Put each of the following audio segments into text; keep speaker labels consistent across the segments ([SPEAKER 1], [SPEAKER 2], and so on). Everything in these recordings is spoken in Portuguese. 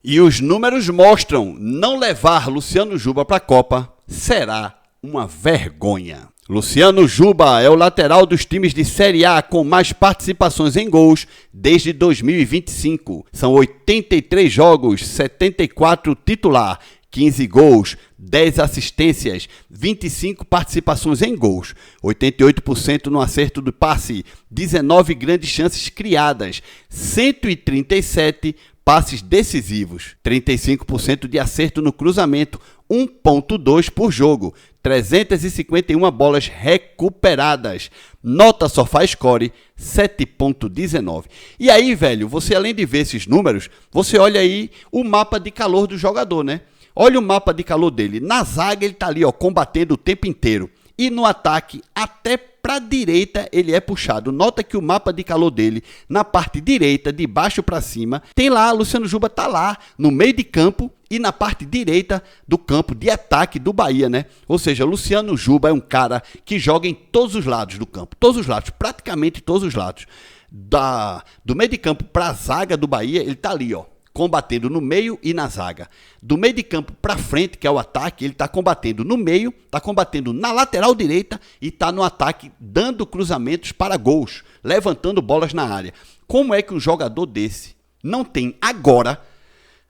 [SPEAKER 1] E os números mostram, não levar Luciano Juba para a Copa será uma vergonha. Luciano Juba é o lateral dos times de Série A com mais participações em gols desde 2025. São 83 jogos, 74 titular, 15 gols, 10 assistências, 25 participações em gols, 88% no acerto do passe, 19 grandes chances criadas, 137 passes decisivos, 35% de acerto no cruzamento, 1.2 por jogo, 351 bolas recuperadas, nota SofaScore 7.19. E aí, velho, você além de ver esses números, você olha aí o mapa de calor do jogador, né? Olha o mapa de calor dele. Na zaga ele tá ali, ó, combatendo o tempo inteiro. E no ataque, até para a direita ele é puxado. Nota que o mapa de calor dele, na parte direita, de baixo para cima, tem lá, Luciano Juba tá lá, no meio de campo e na parte direita do campo de ataque do Bahia, né? Ou seja, Luciano Juba é um cara que joga em todos os lados do campo. Todos os lados, praticamente todos os lados. Do meio de campo para a zaga do Bahia, ele tá ali, ó, combatendo no meio e na zaga. Do meio de campo para frente, que é o ataque, ele está combatendo no meio, está combatendo na lateral direita e está no ataque dando cruzamentos para gols, levantando bolas na área. Como é que um jogador desse não tem agora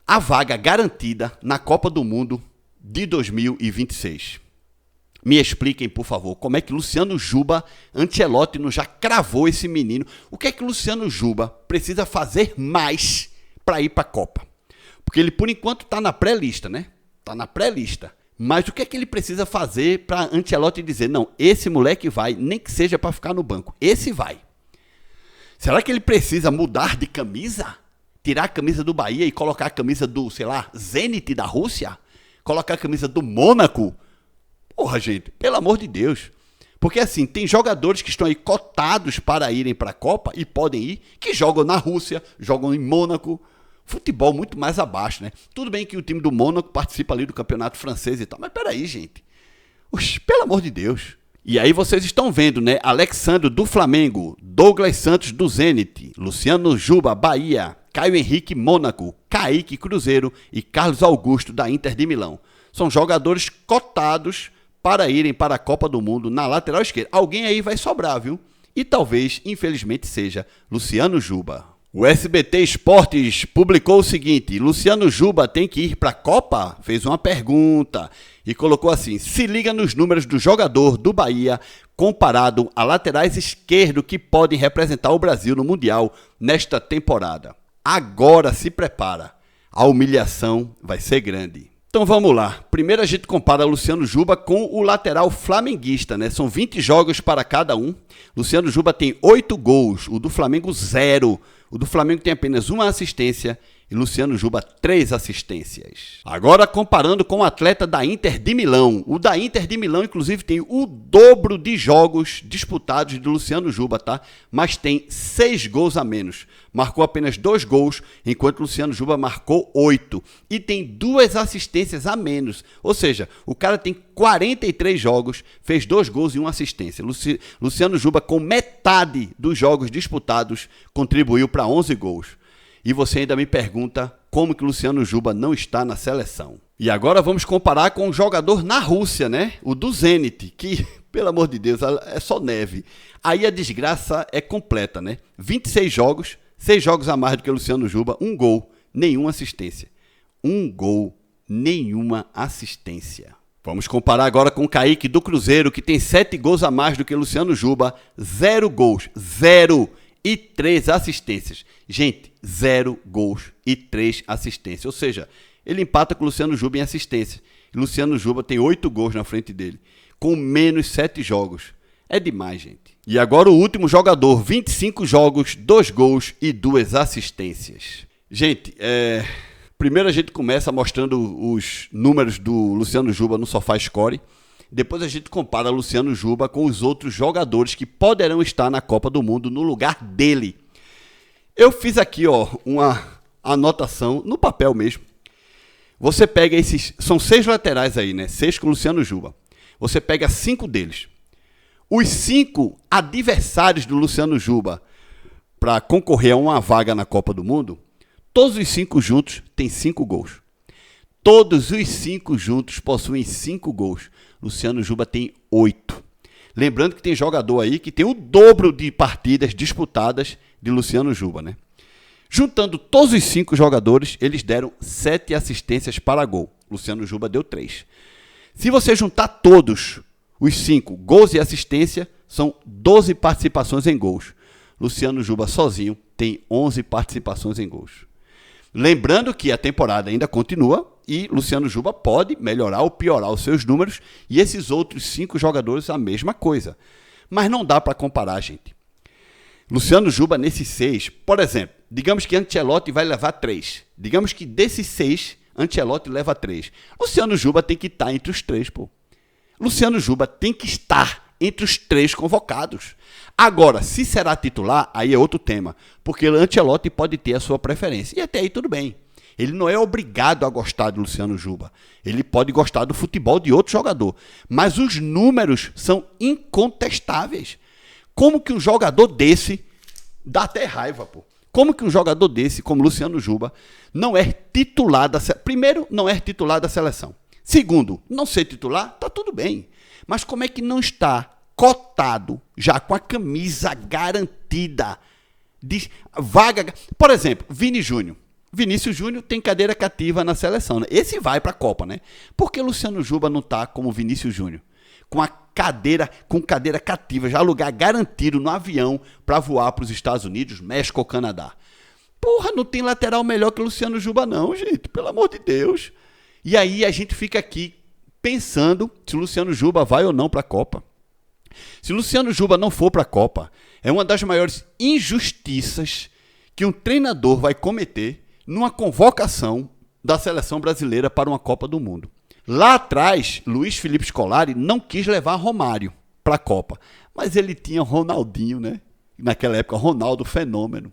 [SPEAKER 1] a vaga garantida na Copa do Mundo de 2026? Me expliquem, por favor, como é que Luciano Juba, Ancelotti não já cravou esse menino? O que é que Luciano Juba precisa fazer mais para ir para a Copa? Porque ele, por enquanto, está na pré-lista, né? Está na pré-lista. Mas o que é que ele precisa fazer para Ancelotti dizer, não, esse moleque vai, nem que seja para ficar no banco, esse vai? Será que ele precisa mudar de camisa? Tirar a camisa do Bahia e colocar a camisa do, sei lá, Zenit da Rússia? Colocar a camisa do Mônaco? Porra, gente, pelo amor de Deus. Porque assim, tem jogadores que estão aí cotados para irem para a Copa e podem ir, que jogam na Rússia, jogam em Mônaco, futebol muito mais abaixo, né? Tudo bem que o time do Mônaco participa ali do campeonato francês e tal, mas peraí, gente. Oxe, pelo amor de Deus. E aí vocês estão vendo, né? Alexandre do Flamengo, Douglas Santos do Zenit, Luciano Juba, Bahia, Caio Henrique, Mônaco, Kaique, Cruzeiro e Carlos Augusto da Inter de Milão. São jogadores cotados para irem para a Copa do Mundo na lateral esquerda. Alguém aí vai sobrar, viu? E talvez, infelizmente, seja Luciano Juba. O SBT Esportes publicou o seguinte: Luciano Juba tem que ir para a Copa? Fez uma pergunta e colocou assim: se liga nos números do jogador do Bahia comparado a laterais esquerdos que podem representar o Brasil no Mundial nesta temporada. Agora se prepara, a humilhação vai ser grande. Então vamos lá. Primeiro a gente compara Luciano Juba com o lateral flamenguista, né? São 20 jogos para cada um. Luciano Juba tem 8 gols, o do Flamengo 0. O do Flamengo tem apenas uma assistência e Luciano Juba 3 assistências. Agora comparando com o atleta da Inter de Milão. O da Inter de Milão, inclusive, tem o dobro de jogos disputados do Luciano Juba, tá? Mas tem 6 gols a menos. Marcou apenas 2 gols, enquanto o Luciano Juba marcou 8. E tem 2 assistências a menos. Ou seja, o cara tem 43 jogos, fez 2 gols e 1 assistência. Luciano Juba, com metade dos jogos disputados, contribuiu para 11 gols. E você ainda me pergunta como que Luciano Juba não está na seleção. E agora vamos comparar com um jogador na Rússia, né? O do Zenit, que, pelo amor de Deus, é só neve. Aí a desgraça é completa, né? 26 jogos, 6 jogos a mais do que Luciano Juba, 1 gol, nenhuma assistência. 1 gol, nenhuma assistência. Vamos comparar agora com o Kaique do Cruzeiro, que tem 7 gols a mais do que Luciano Juba, 0 gols, 0 e 3 assistências. Gente, 0 gols e 3 assistências. Ou seja, ele empata com o Luciano Juba em assistência. E Luciano Juba tem 8 gols na frente dele, com menos 7 jogos. É demais, gente. E agora o último jogador, 25 jogos, 2 gols e 2 assistências. Gente, primeiro a gente começa mostrando os números do Luciano Juba no SofaScore. Depois a gente compara Luciano Juba com os outros jogadores que poderão estar na Copa do Mundo no lugar dele. Eu fiz aqui, ó, uma anotação no papel mesmo. Você pega esses, são 6 laterais aí, né? 6 com Luciano Juba. Você pega 5 deles. Os 5 adversários do Luciano Juba para concorrer a uma vaga na Copa do Mundo, Todos os 5 juntos têm 5 gols. Todos os 5 juntos possuem 5 gols. Luciano Juba tem 8. Lembrando que tem jogador aí que tem o dobro de partidas disputadas de Luciano Juba, né? Juntando todos os 5 jogadores, eles deram 7 assistências para gol. Luciano Juba deu 3. Se você juntar todos os 5 gols e assistência, são 12 participações em gols. Luciano Juba sozinho tem 11 participações em gols. Lembrando que a temporada ainda continua e Luciano Juba pode melhorar ou piorar os seus números e esses outros 5 jogadores a mesma coisa. Mas não dá para comparar, gente. Luciano Juba nesses 6, por exemplo, digamos que Ancelotti vai levar 3. Digamos que desses 6, Ancelotti leva 3. Luciano Juba tem que estar entre os 3, pô. Luciano Juba tem que estar entre os 3 convocados. Agora, se será titular, aí é outro tema, porque o Ancelotti pode ter a sua preferência. E até aí tudo bem. Ele não é obrigado a gostar de Luciano Juba. Ele pode gostar do futebol de outro jogador. Mas os números são incontestáveis. Como que um jogador desse, dá até raiva, pô. Como que um jogador desse, como Luciano Juba, não é titular da seleção? Primeiro, não é titular da seleção. Segundo, não ser titular, tá tudo bem. Mas como é que não está cotado, já com a camisa garantida, de vaga... Por exemplo, Vini Júnior. Vinícius Júnior tem cadeira cativa na seleção, né? Esse vai para a Copa, né? Por que Luciano Juba não está como Vinícius Júnior? Com cadeira cativa, já lugar garantido no avião para voar para os Estados Unidos, México ou Canadá. Porra, não tem lateral melhor que Luciano Juba não, gente, pelo amor de Deus. E aí a gente fica aqui pensando se Luciano Juba vai ou não para a Copa. Se Luciano Juba não for para a Copa, é uma das maiores injustiças que um treinador vai cometer numa convocação da seleção brasileira para uma Copa do Mundo. Lá atrás, Luiz Felipe Scolari não quis levar Romário para a Copa, mas ele tinha Ronaldinho, né? Naquela época, Ronaldo Fenômeno,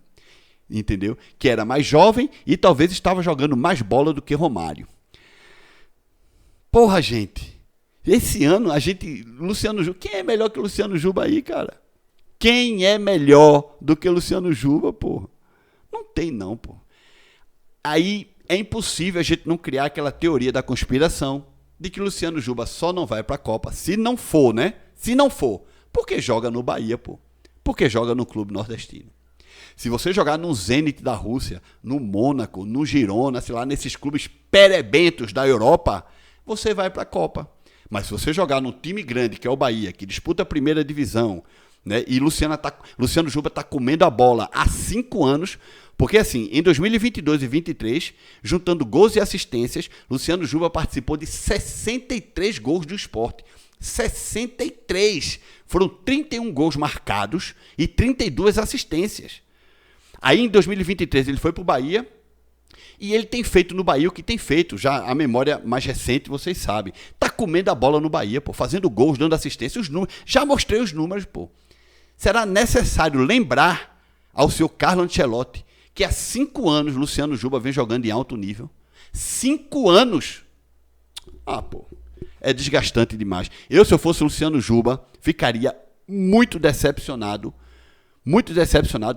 [SPEAKER 1] entendeu? Que era mais jovem e talvez estava jogando mais bola do que Romário. Porra, gente, esse ano Luciano Juba, quem é melhor que Luciano Juba aí, cara? Quem é melhor do que Luciano Juba, porra? Não tem não, porra. Aí é impossível a gente não criar aquela teoria da conspiração de que Luciano Juba só não vai para a Copa se não for, né? Se não for, porque joga no Bahia, pô. Porque joga no clube nordestino. Se você jogar no Zenit da Rússia, no Mônaco, no Girona, sei lá, nesses clubes perebentos da Europa, você vai para a Copa. Mas se você jogar num time grande, que é o Bahia, que disputa a primeira divisão, né? E Luciano Juba está comendo a bola há 5 anos, porque assim, em 2022 e 2023, juntando gols e assistências, Luciano Juba participou de 63 gols do Sport. 63! Foram 31 gols marcados e 32 assistências. Aí em 2023 ele foi para o Bahia e ele tem feito no Bahia o que tem feito. Já a memória mais recente, vocês sabem. Tá comendo a bola no Bahia, pô, fazendo gols, dando assistência. Os números, já mostrei os números, pô. Será necessário lembrar ao seu Carlo Ancelotti que há 5 anos Luciano Juba vem jogando em alto nível. 5 anos! Ah, pô, é desgastante demais. Se eu fosse Luciano Juba, ficaria muito decepcionado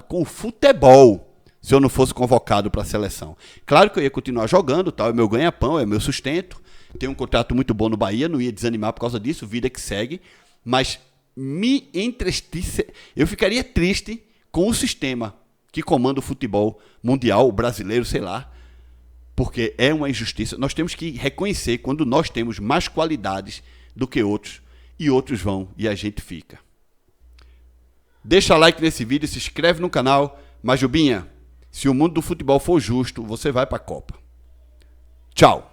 [SPEAKER 1] com o futebol, se eu não fosse convocado para a seleção. Claro que eu ia continuar jogando, tal, é meu ganha-pão, é meu sustento, tenho um contrato muito bom no Bahia, não ia desanimar por causa disso, vida que segue, mas eu ficaria triste com o sistema que comanda o futebol mundial, o brasileiro, sei lá, porque é uma injustiça. Nós temos que reconhecer quando nós temos mais qualidades do que outros, e outros vão, e a gente fica. Deixa like nesse vídeo, se inscreve no canal, mas Jubinha, se o mundo do futebol for justo, você vai para a Copa. Tchau!